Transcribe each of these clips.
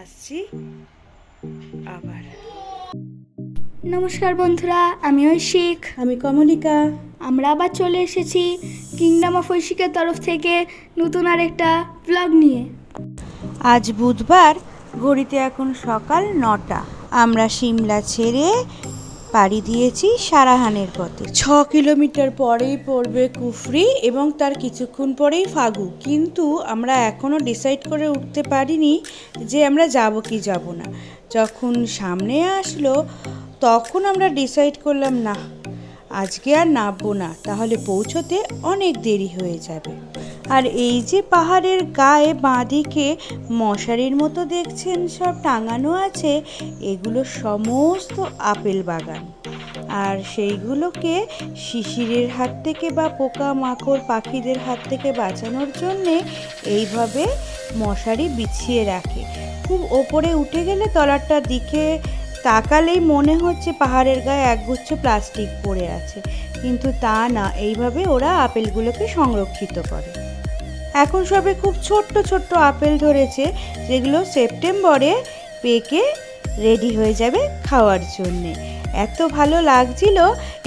আসছি আবার। নমস্কার বন্ধুরা, আমি ঐশিক। আমি কমলিকা। আমরা আবার চলে এসেছি কিংডম অফ ঐশিকের তরফ থেকে নতুন আরেকটা ব্লগ নিয়ে। আজ বুধবার, ঘড়িতে এখন সকাল 9টা। আমরা সিমলা ছেড়ে পাড়ি দিয়েছি সারাহানের পথে। 6 কিলোমিটার পরেই পড়বে কুফরি এবং তার কিছুক্ষণ পরেই ফাগু। কিন্তু আমরা এখনও ডিসাইড করে উঠতে পারিনি যে আমরা যাব কি যাব না। যখন সামনে আসলো তখন আমরা ডিসাইড করলাম না, আজকে আর নামবো না, তাহলে পৌঁছতে অনেক দেরি হয়ে যাবে। আর এই যে পাহাড়ের গায়ে বাঁদিকে মশারির মতো দেখছেন সব টাঙানো আছে, এগুলো সমস্ত আপেল বাগান। আর সেইগুলোকে শিশিরের হাত থেকে বা পোকা মাকড় পাখিদের হাত থেকে বাঁচানোর জন্যে এইভাবে মশারি বিছিয়ে রাখে। খুব ওপরে উঠে গেলে তলাটার দিকে তাকালেই মনে হচ্ছে পাহাড়ের গায়ে একগুচ্ছ প্লাস্টিক পড়ে আছে, কিন্তু তা না, এইভাবে ওরা আপেলগুলোকে সংরক্ষিত করে। এখন সবে খুব ছোট্ট ছোট্ট আপেল ধরেছে, যেগুলো সেপ্টেম্বরে পেকে রেডি হয়ে যাবে খাওয়ার জন্যে। এত ভালো লাগছিল।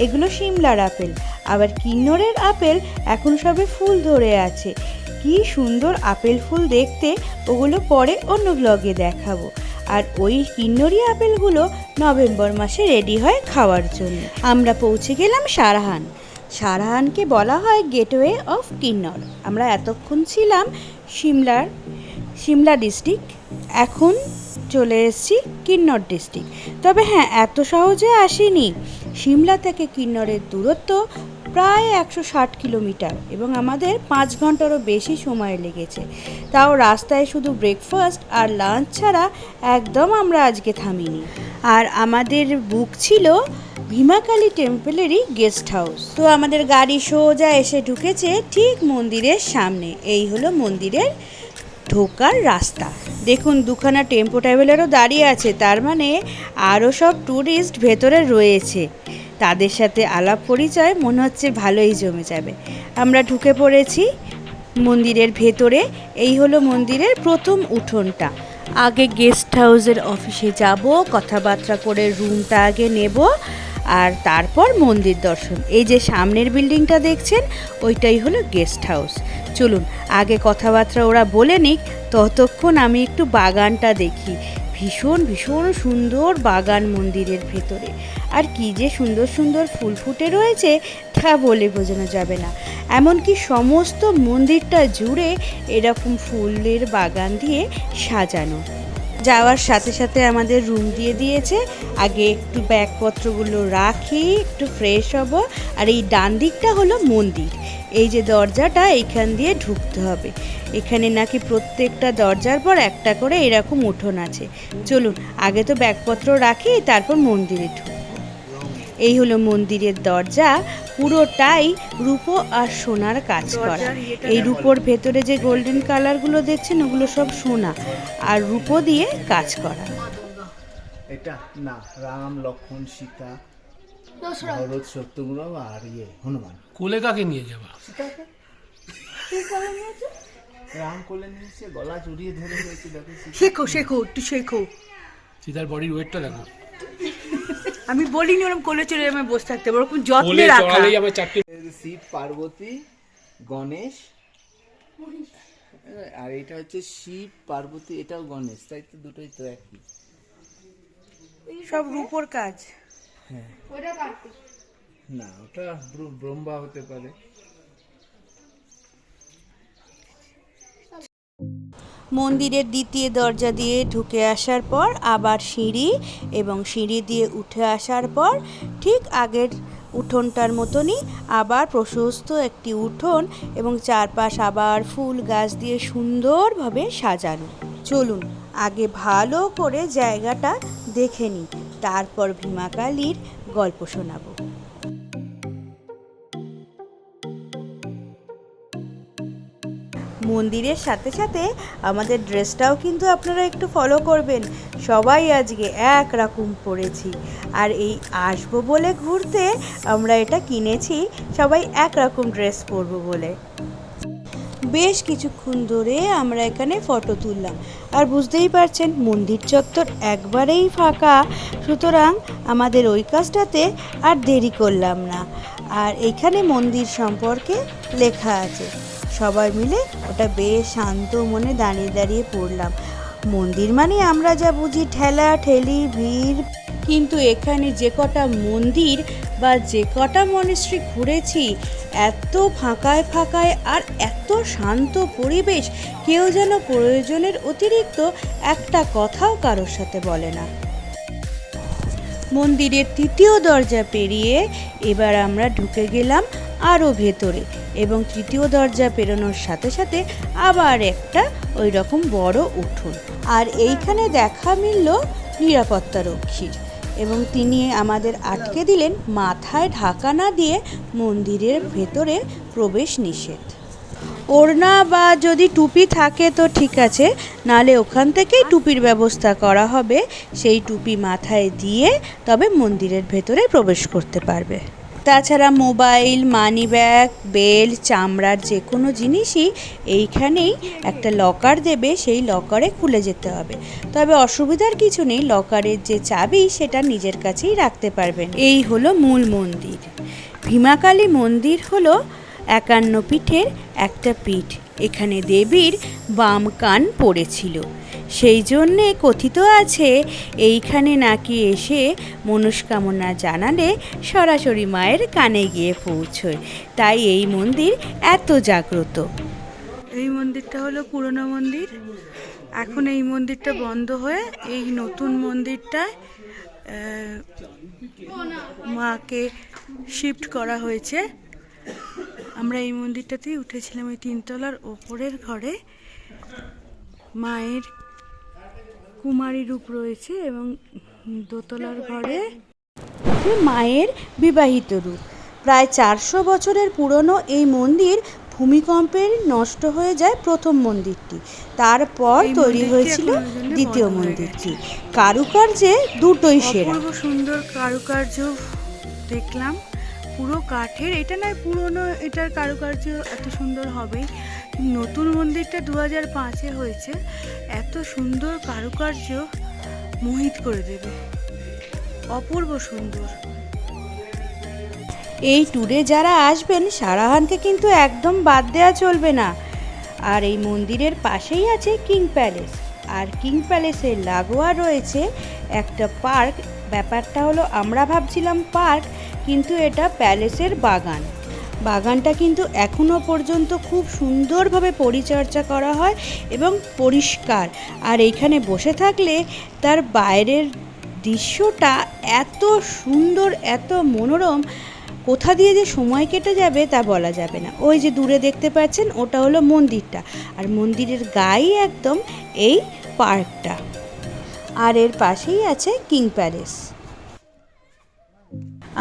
এগুলো সিমলার আপেল। আবার কিন্নরের আপেল এখন সবে ফুল ধরে আছে। কি সুন্দর আপেল ফুল দেখতে, ওগুলো পরে অন্য ব্লগে দেখাবো। আর ওই কিন্নরি আপেলগুলো নভেম্বর মাসে রেডি হয় খাওয়ার জন্য। আমরা পৌঁছে গেলাম সারাহান। সারাহানকে বলা হয় গেটওয়ে অফ কিন্নর। আমরা এতক্ষণ ছিলাম সিমলা ডিস্ট্রিক্ট, এখন চলে এসেছি কিন্নর ডিস্ট্রিক্ট। তবে হ্যাঁ, এত সহজে আসিনি। সিমলা থেকে কিন্নরের দূরত্ব প্রায় 160 কিলোমিটার এবং আমাদের 5 ঘন্টারও বেশি সময় লেগেছে। তাও রাস্তায় শুধু ব্রেকফাস্ট আর লাঞ্চ ছাড়া একদম আমরা আজকে থামিনি। আর আমাদের বুক ছিল ভীমাকালী টেম্পলেরই গেস্ট হাউস। তো আমাদের গাড়ি সোজা এসে ঢুকেছে ঠিক মন্দিরের সামনে। এই হলো মন্দিরের ঢোকার রাস্তা। দেখুন, দুখানা টেম্পো ট্রাভেলারও দাঁড়িয়ে আছে, তার মানে আরও সব ট্যুরিস্ট ভেতরে রয়েছে। তাদের সাথে আলাপ পরিচয় মনে হচ্ছে ভালোই জমে যাবে। আমরা ঢুকে পড়েছি মন্দিরের ভেতরে। এই হলো মন্দিরের প্রথম উঠোনটা। আগে গেস্ট হাউসের অফিসে যাব, কথাবার্তা করে রুমটা আগে নেব, আর তারপর মন্দির দর্শন। এই যে সামনের বিল্ডিংটা দেখছেন, ওইটাই হলো গেস্ট হাউস। চলুন আগে কথাবার্তা ওরা বলে নিক, ততক্ষণ আমি একটু বাগানটা দেখি। ভীষণ ভীষণ সুন্দর বাগান মন্দিরের ভেতরে। আর কি যে সুন্দর সুন্দর ফুল ফুটে রয়েছে, তা বলে বোঝানো যাবে না। এমনকি সমস্ত মন্দিরটা জুড়ে এরকম ফুলের বাগান দিয়ে সাজানো। যাওয়ার সাথে সাথে আমাদের রুম দিয়ে দিয়েছে। আগে একটু ব্যাগপত্রগুলো রাখি, একটু ফ্রেশ হব। আর এই ডান দিকটা হলো মন্দির। এই যে দরজাটা, এইখান দিয়ে ঢুকতে হবে। এখানে নাকি প্রত্যেকটা দরজার পর একটা করে এরকম উঠোন আছে। চলুন আগে তো ব্যাগপত্র রাখি, তারপর মন্দিরে ঢুকবো। এই হলো মন্দিরের দরজা, পুরোটাই রূপো আর সোনার কাজ করা। এই রূপোর ভেতরে যে গোল্ডেন কালারগুলো দেখছেন, ওগুলো সব সোনা আর রূপো দিয়ে কাজ করা। এটা না, রাম লক্ষ্মণ সীতা ভরত শত্রুঘ্ন আর হনুমান। কোলে কাকে নিয়ে যাবা? রাম কোলে নিয়েছে, গলা জড়িয়ে ধরে রয়েছে। দেখো শেখো শেখো, একটু শেখো। সীতার বডির ওয়েটটা দেখো। আমি বলিনি ওরকম কোলে চলে আমি বসে থাকতে, ওরকম যত্নে কোলে রাখা। চড়ালেই আবার চারটে। শিব পার্বতী গণেশ, আর এটা হচ্ছে শিব পার্বতী, এটাও গণেশ, তাই তো দুটোই তো একই। সব রূপোর কাজ। হ্যাঁ, না ওটা ব্রহ্মা হতে পারে। মন্দিরের দ্বিতীয় দরজা দিয়ে ঢুকে আসার পর আবার সিঁড়ি, এবং সিঁড়ি দিয়ে উঠে আসার পর ঠিক আগের উঠোনটার মতনই আবার প্রশস্ত একটি উঠোন, এবং চারপাশ আবার ফুল গাছ দিয়ে সুন্দরভাবে সাজানো। চলুন আগে ভালো করে জায়গাটা দেখে নিই, তারপর ভীমাকালীর গল্প শোনাবো। মন্দিরের সাথে সাথে আমাদের ড্রেসটাও কিন্তু আপনারা একটু ফলো করবেন। সবাই আজকে এক রকম পরেছি, আর এই আসবো বলে ঘুরতে আমরা এটা কিনেছি, সবাই এক রকম ড্রেস পরবো বলে। বেশ কিছুক্ষণ ধরে আমরা এখানে ফটো তুললাম। আর বুঝতেই পারছেন মন্দির চত্বর একবারেই ফাঁকা, সুতরাং আমাদের ওই কাজটাতে আর দেরি করলাম না। আর এখানে মন্দির সম্পর্কে লেখা আছে, সবাই মিলে ওটা বেশ শান্ত মনে দাঁড়িয়ে দাঁড়িয়ে পড়লাম। মন্দির মানে আমরা যা বুঝি ঠেলা ঠেলি ভিড়, কিন্তু এখানে যে কটা মন্দির বা যে কটা মনিস্ট্রি ঘুরেছি, এত ফাঁকায় ফাঁকায় আর এত শান্ত পরিবেশ, কেউ যেন প্রয়োজনের অতিরিক্ত একটা কথাও কারোর সাথে বলে না। মন্দিরের তৃতীয় দরজা পেরিয়ে এবার আমরা ঢুকে গেলাম আরও ভেতরে, এবং তৃতীয় দরজা পেরোনোর সাথে সাথে আবার একটা ওই রকম বড় উঠোন। আর এইখানে দেখা মিলল নিরাপত্তারক্ষীর, এবং তিনি আমাদের আটকে দিলেন, মাথায় ঢাকা না দিয়ে মন্দিরের ভেতরে প্রবেশ নিষেধ। ওড়না বা যদি টুপি থাকে তো ঠিক আছে, নালে ওখান থেকেই টুপির ব্যবস্থা করা হবে, সেই টুপি মাথায় দিয়ে তবে মন্দিরের ভেতরে প্রবেশ করতে পারবে। তাছাড়া মোবাইল, মানি ব্যাগ, বেল্ট, চামড়ার যে কোনো জিনিসই এইখানেই একটা লকার দেবে, সেই লকারে খুলে যেতে হবে। তবে অসুবিধার কিছু নেই, লকারের যে চাবি সেটা নিজের কাছেই রাখতে পারবেন। এই হলো মূল মন্দির। ভীমাকালী মন্দির হলো 51 পীঠের একটা পীঠ। এখানে দেবীর বাম কান পড়েছিল, সেই জন্যে কথিত আছে এইখানে নাকি এসে মনস্কামনা জানালে সরাসরি মায়ের কানে গিয়ে পৌঁছয়, তাই এই মন্দির এত জাগ্রত। এই মন্দিরটা হলো পুরনো মন্দির, এখন এই মন্দিরটা বন্ধ হয়ে এই নতুন মন্দিরটায় মাকে শিফট করা হয়েছে। আমরা এই মন্দিরটাতেই উঠেছিলাম, এই 3 তলার ওপরের ঘরে মায়ের কুমারী রূপ রয়েছে, এবং দোতলার ঘরে মায়ের বিবাহিত রূপ। প্রায় 400 বছরের পুরনো এই মন্দির ভূমিকম্পে নষ্ট হয়ে যায় প্রথম মন্দিরটি, তারপর তৈরি হয়েছিল দ্বিতীয় মন্দিরটি। কারুকার্যে দুটোই সেরা। অপূর্ব সুন্দর কারুকার্য দেখলাম, পুরো কাঠের। এটা নয় পুরনো, এটার কারুকার্য এত সুন্দর হবেই। নতুন মন্দিরটা 2005-এ হয়েছে, এত সুন্দর কারুকার্য মোহিত করে দেবে, অপূর্ব সুন্দর। এই ট্যুরে যারা আসবেন সারাহানকে কিন্তু একদম বাদ দেওয়া চলবে না। আর এই মন্দিরের পাশেই আছে কিং প্যালেস, আর কিং প্যালেসের লাগোয়া রয়েছে একটা পার্ক। ব্যাপারটা হলো আমরা ভাবছিলাম পার্ক, কিন্তু এটা প্যালেসের বাগান। বাগানটা কিন্তু এখনও পর্যন্ত খুব সুন্দরভাবে পরিচর্যা করা হয় এবং পরিষ্কার। আর এইখানে বসে থাকলে তার বাইরের দৃশ্যটা এত সুন্দর, এত মনোরম, কোথা দিয়ে যে সময় কেটে যাবে তা বলা যাবে না। ওই যে দূরে দেখতে পাচ্ছেন ওটা হলো মন্দিরটা, আর মন্দিরের গায়ে একদম এই পার্কটা, আর এর পাশেই আছে কিং প্যালেস।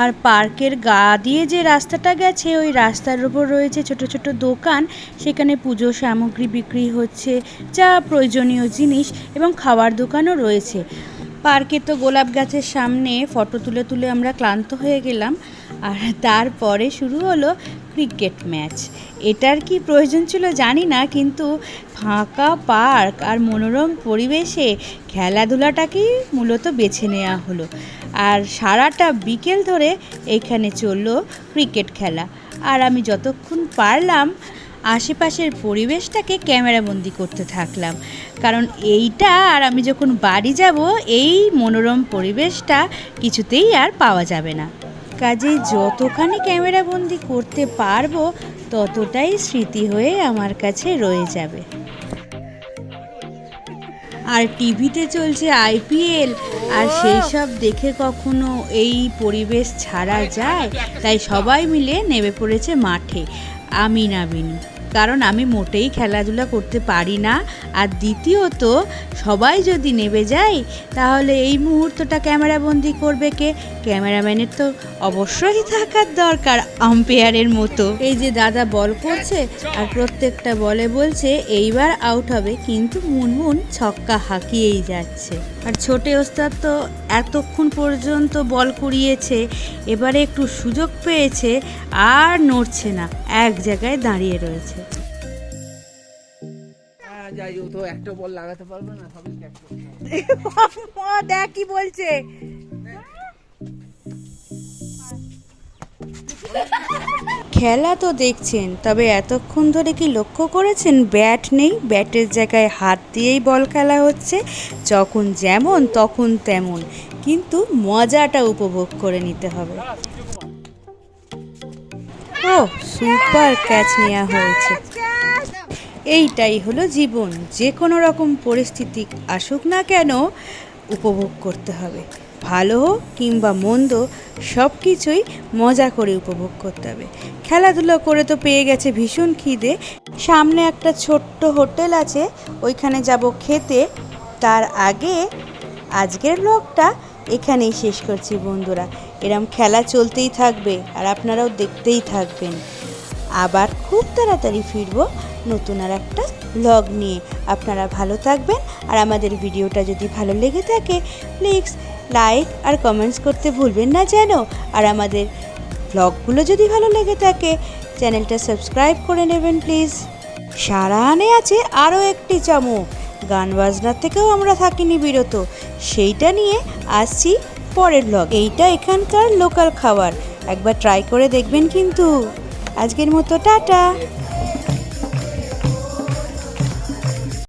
আর পার্কের গা দিয়ে যে রাস্তাটা গেছে, ওই রাস্তার উপর রয়েছে ছোট ছোট দোকান, সেখানে পুজো সামগ্রী বিক্রি হচ্ছে, যা প্রয়োজনীয় জিনিস, এবং খাবার দোকানও রয়েছে। পার্কে তো গোলাপ গাছের সামনে ফটো তুলে তুলে আমরা ক্লান্ত হয়ে গেলাম। আর তারপরে শুরু হলো ক্রিকেট ম্যাচ। এটার কি প্রয়োজন ছিল জানি না, কিন্তু ফাঁকা পার্ক আর মনোরম পরিবেশে খেলাধুলাটাকেই মূলত বেছে নেওয়া হলো। আর সারাটা বিকেল ধরে এইখানে চললো ক্রিকেট খেলা। আর আমি যতক্ষণ পারলাম আশেপাশের পরিবেশটাকে ক্যামেরাবন্দি করতে থাকলাম, কারণ এইটা আর আমি যখন বাড়ি যাব এই মনোরম পরিবেশটা কিছুতেই আর পাওয়া যাবে না। কাজেই যতখানি ক্যামেরাবন্দি করতে পারবো ততটাই স্মৃতি হয়ে আমার কাছে রয়ে যাবে। আর টিভিতে চলছে IPL, আর সেই সব দেখে কখনো এই পরিবেশ ছাড়া যায়? তাই সবাই মিলে নেমে পড়েছে মাঠে, আমি না বিনু, কারণ আমি মোটেই খেলাধুলা করতে পারি না। আর দ্বিতীয়ত সবাই যদি নেমে যায় তাহলে এই মুহূর্তটা ক্যামেরাবন্দি করবে কে? ক্যামেরাম্যানের তো অবশ্যই থাকার দরকার আম্পায়ারের মতো। এই যে দাদা বল করছে আর প্রত্যেকটা বলে বলছে এইবার আউট হবে, কিন্তু মুনমুন ছক্কা হাঁকিয়েই যাচ্ছে। আর ছোটে ওস্তাদ তো এতক্ষণ পর্যন্ত বল কুড়িয়েছে, এবারে একটু সুযোগ পেয়েছে আর নড়ছে না, এক জায়গায় দাঁড়িয়ে রয়েছে। যাই, ও তো একটা বল লাগাতে পারবে না, সবই ক্যাচ করতে হবে। দেখ কি বলছে। খেলা তো দেখছেন, তবে এতক্ষণ ধরে কি লক্ষ্য করেছেন ব্যাট নেই, ব্যাটের জায়গায় হাত দিয়েই বল খেলা হচ্ছে, যখন যেমন তখন তেমন, কিন্তু মজাটা উপভোগ করে নিতে হবে। ও সুপার ক্যাচ নেওয়া হয়েছে। এইটাই হলো জীবন, যে কোনো রকম পরিস্থিতি আসুক না কেন উপভোগ করতে হবে। ভালো হোক কিংবা মন্দ, সব কিছুই মজা করে উপভোগ করতে হবে। খেলাধুলো করে তো পেয়ে গেছে ভীষণ খিদে, সামনে একটা ছোট্ট হোটেল আছে, ওইখানে যাব খেতে। তার আগে আজকের ব্লগটা এখানেই শেষ করছি বন্ধুরা। এরম খেলা চলতেই থাকবে আর আপনারাও দেখতেই থাকবেন। আবার খুব তাড়াতাড়ি ফিরবো নতুন আর একটা ব্লগ নিয়ে। আপনারা ভালো থাকবেন, আর আমাদের ভিডিওটা যদি ভালো লেগে থাকে প্লিজ লাইক আর কমেন্টস করতে ভুলবেন না যেন। আর আমাদের ব্লগগুলো যদি ভালো লেগে থাকে চ্যানেলটা সাবস্ক্রাইব করে নেবেন প্লিজ। সারাহানে আছে আরও একটি চমক, গান বাজনার থেকেও আমরা থাকিনি বিরত, সেইটা নিয়ে আসছি পরের ব্লগ। এইটা এখানকার লোকাল খাবার, একবার ট্রাই করে দেখবেন কিন্তু। আজকের মতো টাটা।